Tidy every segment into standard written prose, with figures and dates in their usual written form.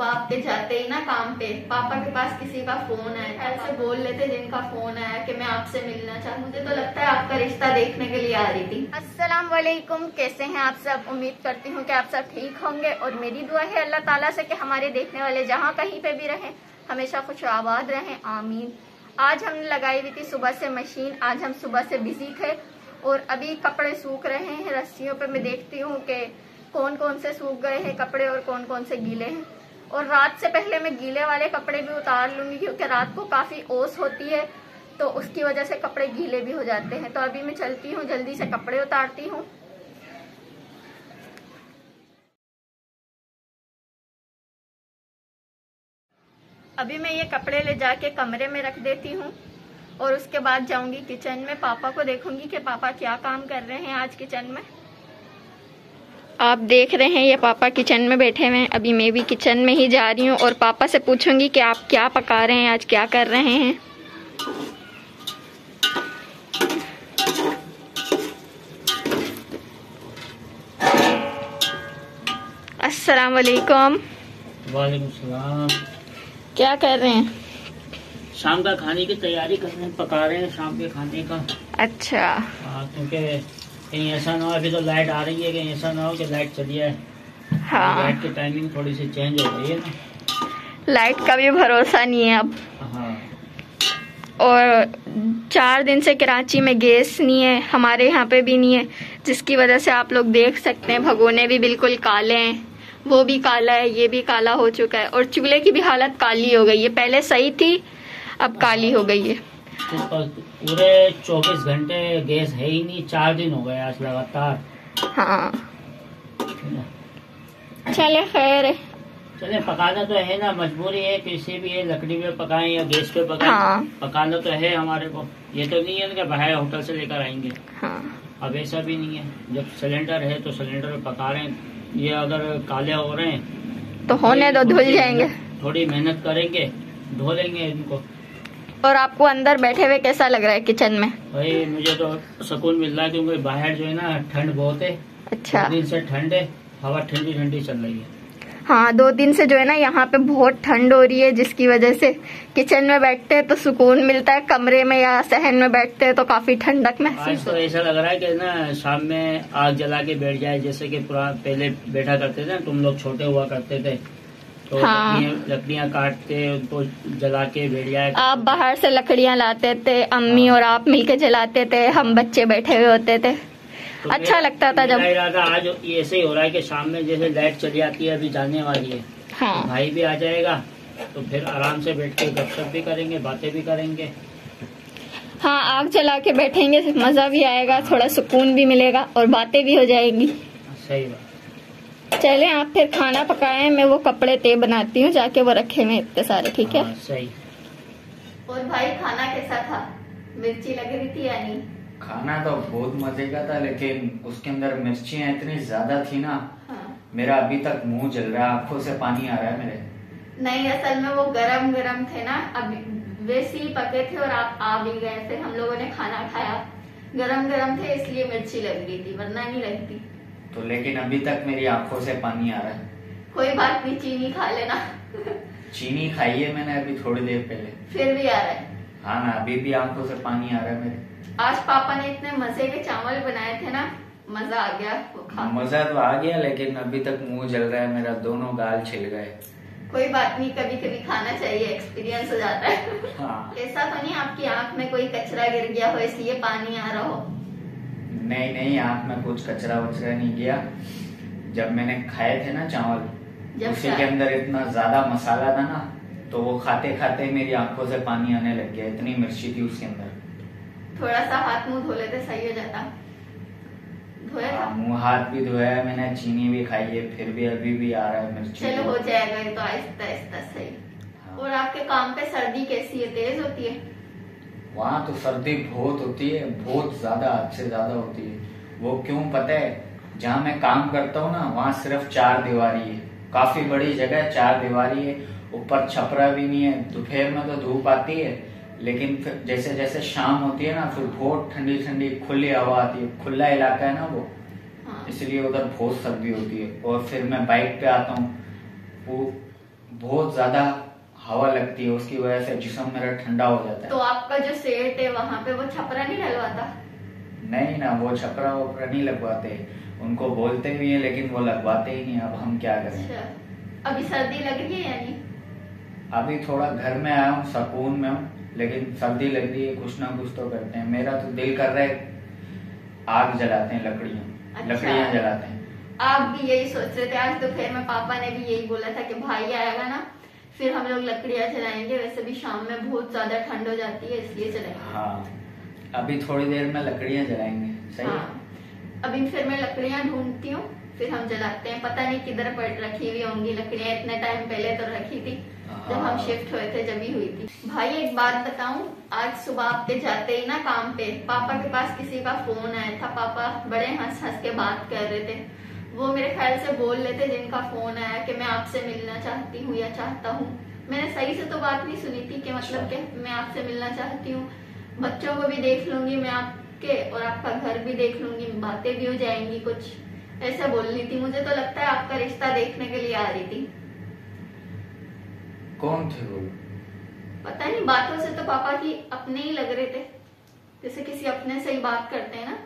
सुबह आपके जाते ही ना काम पे पापा के पास किसी का फोन आया, ऐसे बोल लेते जिनका फोन आया कि मैं आपसे मिलना चाहूँ। मुझे तो लगता है आपका रिश्ता देखने के लिए आ रही थी। अस्सलाम वालेकुम, कैसे हैं आप सब? उम्मीद करती हूँ कि आप सब ठीक होंगे और मेरी दुआ है अल्लाह ताला से कि हमारे देखने वाले जहाँ कहीं पे भी रहें हमेशा खुश आबाद रहें, आमीन। आज हमने लगाई हुई थी सुबह से मशीन, आज हम सुबह से बिजी थे और अभी कपड़े सूख रहे हैं रस्सियों पे। मैं देखती हूँ कि कौन कौन से सूख गए हैं कपड़े और कौन कौन से गीले हैं। और रात से पहले मैं गीले वाले कपड़े भी उतार लूंगी क्योंकि रात को काफी ओस होती है तो उसकी वजह से कपड़े गीले भी हो जाते हैं। तो अभी मैं चलती हूँ, जल्दी से कपड़े उतारती हूँ। अभी मैं ये कपड़े ले जाके कमरे में रख देती हूँ और उसके बाद जाऊंगी किचन में, पापा को देखूंगी कि पापा क्या काम कर रहे हैं आज किचन में। आप देख रहे हैं ये पापा किचन में बैठे हुए हैं। अभी मैं भी किचन में ही जा रही हूँ और पापा से पूछूंगी कि आप क्या पका रहे हैं, आज क्या कर रहे हैं। अस्सलाम वालेकुम। वालेकुम सलाम। क्या कर रहे हैं? शाम का खाने की तैयारी कर रहे हैं, पका रहे हैं शाम के खाने का। अच्छा। हाँ, क्योंकि कहीं ऐसा ना हो, अभी तो लाइट आ रही है, कहीं ऐसा ना हो कि लाइट चली जाए। हाँ, लाइट की टाइमिंग थोड़ी सी चेंज हो गई है ना। लाइट का भी भरोसा नहीं है अब। हाँ। और 4 दिन से कराची में गैस नहीं है, हमारे यहाँ पे भी नहीं है, जिसकी वजह से आप लोग देख सकते हैं भगोने भी बिल्कुल काले हैं, वो भी काला है, ये भी काला हो चुका है और चूल्हे की भी हालत काली हो गई है। पहले सही थी, अब काली हो गई है। पूरे 24 घंटे गैस है ही नहीं, 4 दिन हो गए आज लगातार। हाँ, चले खैर है। चले, पकाना तो है ना, मजबूरी है, किसी भी है, लकड़ी पे पकाएं या गैस पे पकाएं। हाँ। पकाना तो है हमारे को, ये तो नहीं है कि बाहर होटल से लेकर आएंगे। हाँ। अब ऐसा भी नहीं है, जब सिलेंडर है तो सिलेंडर पे पका रहे हैं। ये अगर काले हो रहे हैं तो होने दो, धुल जाएंगे। थोड़ी मेहनत करेंगे, धो लेंगे इनको। और आपको अंदर बैठे हुए कैसा लग रहा है किचन में? भाई मुझे तो सुकून मिल रहा है क्योंकि बाहर जो है ना ठंड बहुत है। अच्छा। 2 दिन से ठंड है, हवा ठंडी ठंडी चल रही है। हाँ, 2 दिन से जो है ना यहाँ पे बहुत ठंड हो रही है, जिसकी वजह से किचन में बैठते हैं तो सुकून मिलता है, कमरे में या सहन में बैठते हैं तो काफी ठंडक महसूस। आज तो ऐसा लग रहा है कि ना शाम में आग जला के बैठ जाए, जैसे कि पहले बैठा करते थे ना, तुम लोग छोटे हुआ करते थे तो हाँ। लकड़ियाँ काटते उनको जला के बैठ जाए। आप बाहर से लकड़ियाँ लाते थे, अम्मी और आप मिलके जलाते थे, हम बच्चे बैठे हुए होते थे, तो अच्छा लगता था। जब आज ऐसे ही हो रहा है कि शाम में जैसे लाइट चली जाती है, अभी जाने वाली है। हाँ। तो भाई भी आ जाएगा तो फिर आराम से बैठ के गपशप भी करेंगे, बातें भी करेंगे। हाँ, आग जला के बैठेंगे, मजा भी आएगा, थोड़ा सुकून भी मिलेगा और बातें भी हो जाएंगी। सही बात। चले आप फिर खाना पकाएं, मैं वो कपड़े तय बनाती हूँ, जाके वो रखे हुए इतने सारे। ठीक है। सही। और भाई खाना कैसा था? मिर्ची लग रही थी या नहीं? खाना तो बहुत मजे का था, लेकिन उसके अंदर मिर्चियाँ इतनी ज्यादा थी ना। हाँ। मेरा अभी तक मुंह जल रहा है, आंखों से पानी आ रहा है मेरे। नहीं, असल में वो गरम गरम थे ना, अभी वैसे ही पके थे और आप आ भी गए थे, हम लोगों ने खाना खाया, गरम गरम थे इसलिए मिर्ची लग रही थी, वरना नहीं लगती। तो लेकिन अभी तक मेरी आंखों से पानी आ रहा है। कोई बात नहीं, चीनी खा लेना। चीनी खाई है मैंने अभी थोड़ी देर पहले, फिर भी आ रहा है। हाँ ना, अभी भी आंखों से पानी आ रहा है मेरे। आज पापा ने इतने मजे के चावल बनाए थे ना, मजा आ गया वो खा। मजा तो आ गया, लेकिन अभी तक मुंह जल रहा है मेरा, दोनों गाल छिल गए। कोई बात नहीं, कभी कभी खाना चाहिए, एक्सपीरियंस हो जाता है। हाँ। ऐसा तो नहीं आपकी आंख में कोई कचरा गिर गया हो इसलिए पानी आ रहा हो? नहीं नहीं, आंख में कुछ कचरा वचरा नहीं गया। जब मैंने खाए थे ना चावल, उसी के अंदर इतना ज्यादा मसाला था ना, तो वो खाते खाते मेरी आंखों से पानी आने लग गया, इतनी मिर्ची थी उसके अंदर। थोड़ा सा हाथ मुंह धो लेते सही हो जाता। धोया था? मुंह हाथ भी धोया है मैंने, चीनी भी खाई है, फिर भी अभी भी आ रहा है मिर्ची। चलो हो जाएगा ये तो आहिस्ता आहिस्ता सही। हाँ। और आपके काम पे सर्दी कैसी है, तेज होती है? वहाँ तो सर्दी बहुत होती है, बहुत ज्यादा, हद से ज्यादा होती है। वो क्यों पता है? जहाँ मैं काम करता हूँ ना, वहाँ सिर्फ 4 दीवारी है, काफी बड़ी जगह, 4 दीवारी है, ऊपर छपरा भी नहीं है। दोपहर में तो धूप आती है, लेकिन फिर जैसे जैसे शाम होती है ना, फिर बहुत ठंडी ठंडी खुली हवा आती है, खुला इलाका है ना वो। हाँ। इसलिए उधर बहुत सर्दी होती है। और फिर मैं बाइक पे आता हूँ, वो बहुत ज्यादा हवा लगती है, उसकी वजह से जिस्म मेरा ठंडा हो जाता तो है। आपका जो सेट है वहाँ पे वो छपरा नहीं डलवाता? नहीं ना, वो छपरा वपरा नहीं लगवाते, उनको बोलते भी हैं लेकिन वो लगवाते ही नहीं। अब हम क्या करें। अच्छा, अभी सर्दी लग रही है यानी? अभी थोड़ा घर में आया हूँ, सुकून में हूँ, लेकिन सर्दी लग रही है, कुछ ना कुछ तो करते हैं। मेरा तो दिल कर रहा है आग जलाते हैं, लकड़ियाँ जलाते हैं। आप भी यही सोच रहे थे? आज दोपहर में पापा ने भी यही बोला था कि भाई आएगा ना फिर हम लोग लकड़ियाँ जलाएंगे। वैसे भी शाम में बहुत ज्यादा ठंड हो जाती है इसलिए जलाएंगे। हाँ, अभी थोड़ी देर में लकड़ियाँ जलाएंगे। सही है। हाँ, अभी फिर मैं लकड़ियाँ ढूंढती हूँ फिर हम जलाते हैं। पता नहीं किधर पड़ रखी हुई होंगी लकड़ियाँ, इतने टाइम पहले तो रखी थी जब हम शिफ्ट हुए थे, जब ही हुई थी। भाई एक बात बताऊं, आज सुबह आपके जाते ही ना काम पे पापा के पास किसी का फोन आया था। पापा बड़े हंस हंस के बात कर रहे थे। वो मेरे ख्याल से बोल रहे थे जिनका फोन आया कि मैं आपसे मिलना चाहती हूँ या चाहता हूँ। मैंने सही से तो बात नहीं सुनी थी कि मतलब कि मैं आपसे मिलना चाहती हूँ, बच्चों को भी देख लूंगी मैं आपके और आपका घर भी देख लूंगी, बातें भी हो जाएंगी, कुछ ऐसा बोल रही थी। मुझे तो लगता है आपका रिश्ता देखने के लिए आ रही थी। कौन थे वो? पता नहीं, बातों से तो पापा की अपने ही लग रहे थे, जैसे किसी अपने से ही बात करते हैं ना,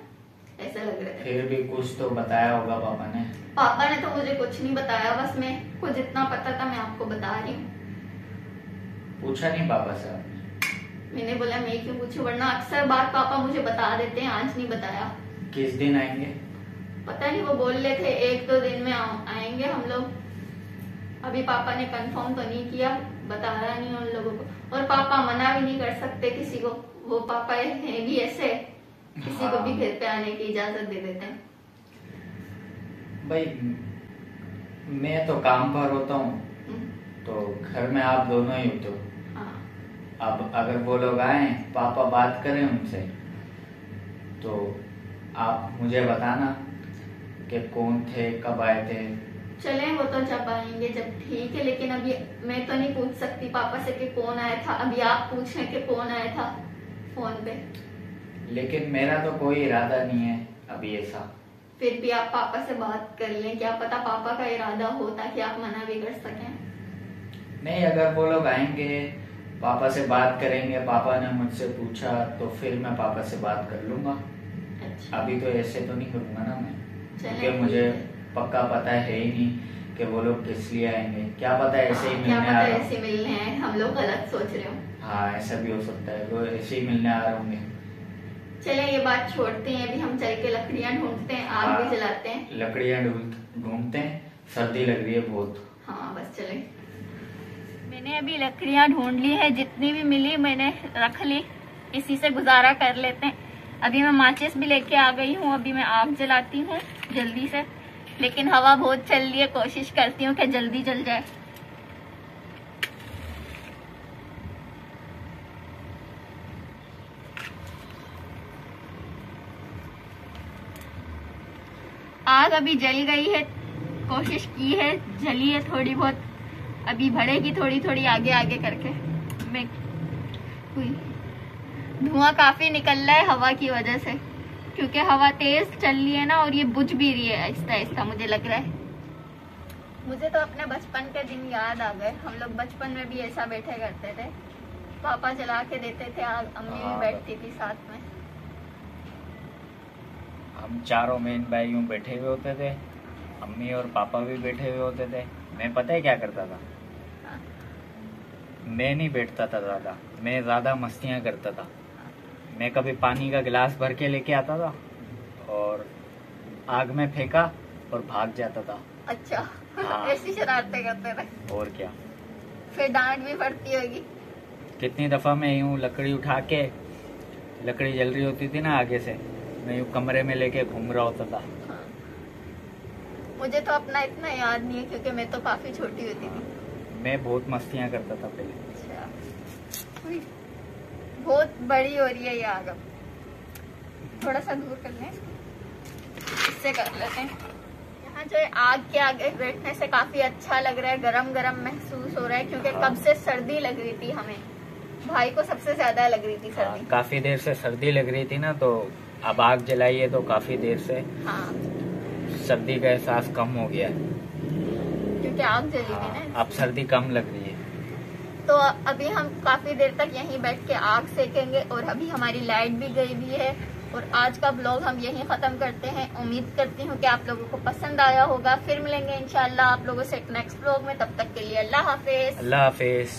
ऐसा लग रहा था। फिर भी कुछ तो बताया होगा पापा ने। पापा ने तो मुझे कुछ नहीं बताया, बस मैं को जितना पता था मैं आपको बता रही हूँ। पूछा नहीं पापा से आपने? मैंने बोला मैं क्यों पूछूं, वरना अक्सर बात पापा मुझे बता देते हैं, आज नहीं बताया। किस दिन आएंगे? पता नहीं, वो बोल रहे थे 1-2 दिन में आएंगे हम लोग। अभी पापा ने कंफर्म तो नहीं किया, बताया नहीं उन लोगों को। और पापा मना भी नहीं कर सकते किसी को, वो पापा है भी ऐसे, किसी को भी घर पे आने की इजाजत दे देते हैं। भाई मैं तो काम पर होता हूँ तो घर में आप दोनों ही होते हो। हाँ। अब अगर वो लोग आए, पापा बात करें उनसे, तो आप मुझे बताना कि कौन थे, कब आए थे। चले वो तो जब आएंगे जब, ठीक है। लेकिन अभी मैं तो नहीं पूछ सकती पापा से कि कौन आया था। अभी आप पूछ रहे कि कौन आया था फोन पे। लेकिन मेरा तो कोई इरादा नहीं है अभी ऐसा। फिर भी आप पापा से बात कर लें, क्या पता पापा का इरादा हो ताकि आप मना भी कर सकें। नहीं, अगर वो लोग आएंगे, पापा से बात करेंगे, पापा ने मुझसे पूछा तो फिर मैं पापा से बात कर लूंगा। अच्छा। अभी तो ऐसे तो नहीं करूंगा ना मैं, क्योंकि चलें, मुझे ठीक है। पक्का पता है ही नहीं कि वो लोग किस लिए आएंगे। क्या पता ऐसे ही क्या मिलने पता आ रहे ऐसे मिलने हैं, हम लोग गलत सोच रहे हो। हाँ, ऐसा भी हो सकता है, वो ऐसे ही मिलने आ रहे होंगे। चले ये बात छोड़ते हैं, अभी हम चल के लकड़ियां ढूंढते हैं, आग भी जलाते हैं। लकड़ियां ढूंढते हैं, सर्दी लग रही है बहुत। हाँ बस चले। मैंने अभी लकड़ियां ढूंढ ली है, जितनी भी मिली मैंने रख ली, इसी से गुजारा कर लेते हैं। अभी मैं माचिस भी लेके आ गई हूँ, अभी मैं आग जलाती हूँ जल्दी से, लेकिन हवा बहुत चल रही है, कोशिश करती हूँ कि जल्दी जल जाए। आग अभी जल गई है, कोशिश की है, जली है थोड़ी बहुत, अभी बढ़ेगी थोड़ी थोड़ी आगे आगे करके। मैं धुआं काफी निकल रहा है हवा की वजह से, क्योंकि हवा तेज चल रही है ना, और ये बुझ भी रही है आहिस्ता आहिस्ता, मुझे लग रहा है। मुझे तो अपने बचपन के दिन याद आ गए। हम लोग बचपन में भी ऐसा बैठे करते थे, पापा जला के देते थे आग, अम्मी भी बैठती थी साथ में। हम चारों बहन भाई यूं बैठे हुए होते थे, अम्मी और पापा भी बैठे हुए होते थे। मैं पता है क्या करता था? मैं नहीं बैठता था ज्यादा, मैं ज्यादा मस्तियां करता था। मैं कभी पानी का गिलास भर के लेके आता था और आग में फेंका और भाग जाता था। अच्छा। हाँ। ऐसी शरारतें करते थे। और क्या, फिर डांट भी पड़ती होगी। कितनी दफा मैं यूं लकड़ी उठा के, लकड़ी जल रही होती थी ना आगे से, मैं यूं कमरे में लेके घूम रहा होता था। हाँ। मुझे तो अपना इतना याद नहीं है क्योंकि मैं तो काफी छोटी होती थी। मैं बहुत मस्तियां करता था पहले। अच्छा। उई, बहुत बड़ी हो रही है ये आग। अब थोड़ा सा दूर कर लें, इससे कर लेते हैं। यहाँ जो है आग के आगे बैठने से काफी अच्छा लग रहा है, गरम गरम महसूस हो रहा है, क्योंकि कब से सर्दी लग रही थी हमें, भाई को सबसे ज्यादा लग रही थी सर्दी। काफी देर से सर्दी लग रही थी ना, तो अब आग जलाई है तो काफी देर से हाँ, सर्दी का एहसास कम हो गया है। कि आग जली हुई ना। अब सर्दी कम लग रही है। तो अभी हम काफी देर तक यहीं बैठ के आग सेकेंगे और अभी हमारी लाइट भी गई हुई है। और आज का ब्लॉग हम यहीं खत्म करते हैं। उम्मीद करती हूँ कि आप लोगों को पसंद आया होगा। फिर मिलेंगे इंशाल्लाह आप लोगों से एक नेक्स्ट ब्लॉग में। तब तक के लिए अल्लाह हाफिज। अल्लाह हाफिज।